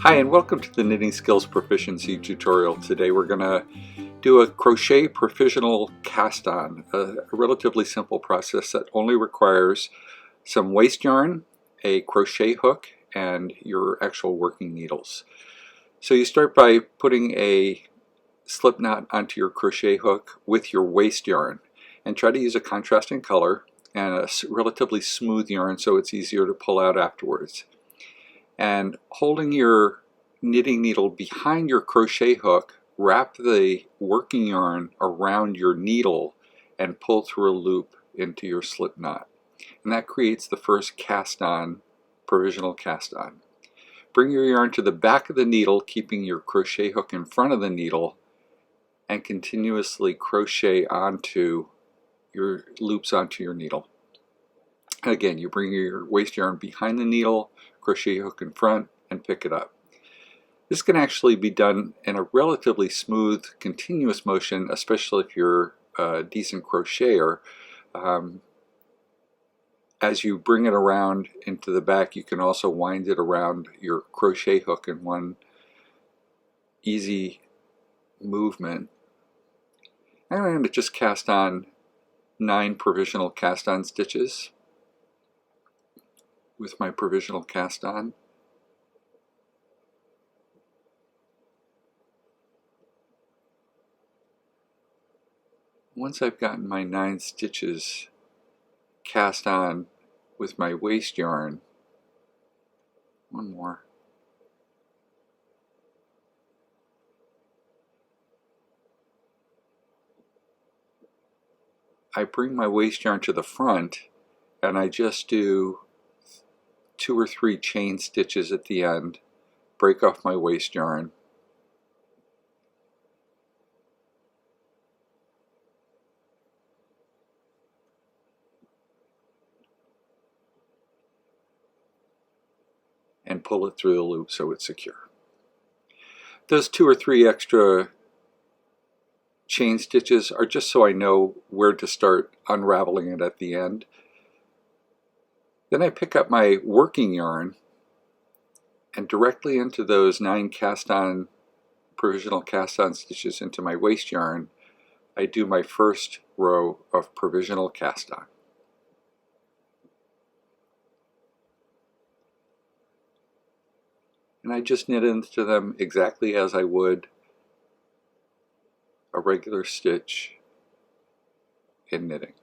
Hi, and welcome to the Knitting Skills Proficiency tutorial. Today we're going to do a crochet provisional cast on, a relatively simple process that only requires some waste yarn, a crochet hook, and your actual working needles. So you start by putting a slip knot onto your crochet hook with your waste yarn, and try to use a contrasting color and a relatively smooth yarn so it's easier to pull out afterwards. And holding your knitting needle behind your crochet hook, wrap the working yarn around your needle and pull through a loop into your slip knot. And that creates the first cast on, provisional cast on. Bring your yarn to the back of the needle, keeping your crochet hook in front of the needle, and continuously crochet onto your loops onto your needle. Again, you bring your waste yarn behind the needle, crochet hook in front, and pick it up. This can actually be done in a relatively smooth, continuous motion, especially if you're a decent crocheter. As you bring it around into the back, you can also wind it around your crochet hook in one easy movement. And I'm going to just cast on 9 provisional cast on stitches with my provisional cast on. Once I've gotten my 9 stitches cast on with my waste yarn, one more, I bring my waste yarn to the front and I just do 2 or 3 chain stitches at the end, break off my waste yarn, and pull it through the loop so it's secure. Those 2 or 3 extra chain stitches are just so I know where to start unraveling it at the end. Then I pick up my working yarn and directly into those 9 cast on, provisional cast on stitches into my waste yarn, I do my first row of provisional cast on. And I just knit into them exactly as I would a regular stitch in knitting.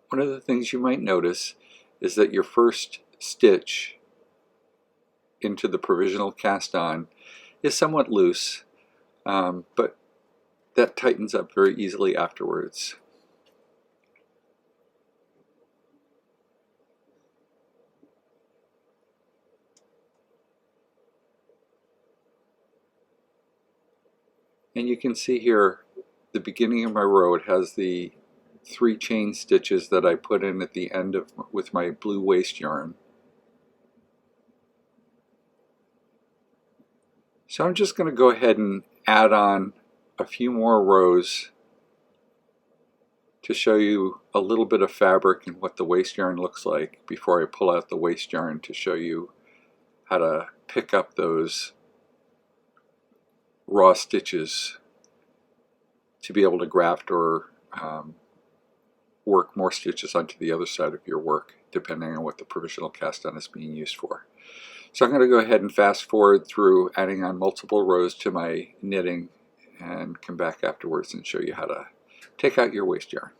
One of the things you might notice is that your first stitch into the provisional cast on is somewhat loose, but that tightens up very easily afterwards. And you can see here, the beginning of my row, it has the 3 chain stitches that I put in at the end of with my blue waste yarn. So I'm just going to go ahead and add on a few more rows to show you a little bit of fabric and what the waste yarn looks like before I pull out the waste yarn to show you how to pick up those raw stitches to be able to graft or work more stitches onto the other side of your work, depending on what the provisional cast on is being used for. So I'm going to go ahead and fast forward through adding on multiple rows to my knitting and come back afterwards and show you how to take out your waste yarn.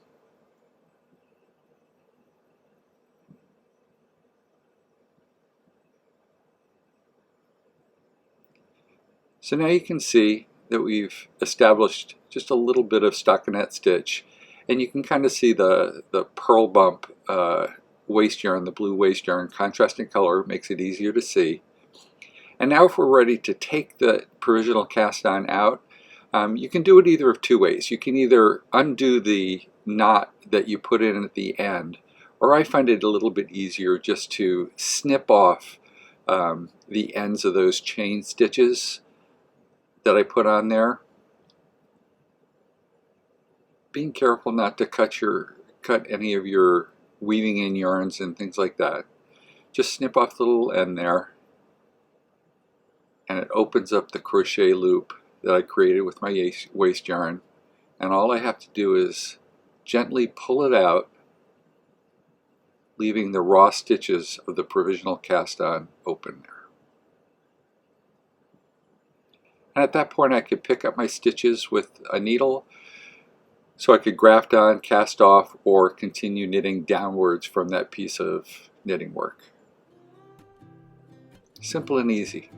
So now you can see that we've established just a little bit of stockinette stitch, and you can kind of see the pearl bump waste yarn, the blue waste yarn, contrasting color makes it easier to see. And now if we're ready to take the provisional cast on out, you can do it either of 2 ways. You can either undo the knot that you put in at the end, or I find it a little bit easier just to snip off the ends of those chain stitches that I put on there. being careful not to cut any of your weaving in yarns and things like that. Just snip off the little end there, and it opens up the crochet loop that I created with my waste yarn. And all I have to do is gently pull it out, leaving the raw stitches of the provisional cast on open there. And at that point I could pick up my stitches with a needle so I could graft on, cast off, or continue knitting downwards from that piece of knitting work. Simple and easy.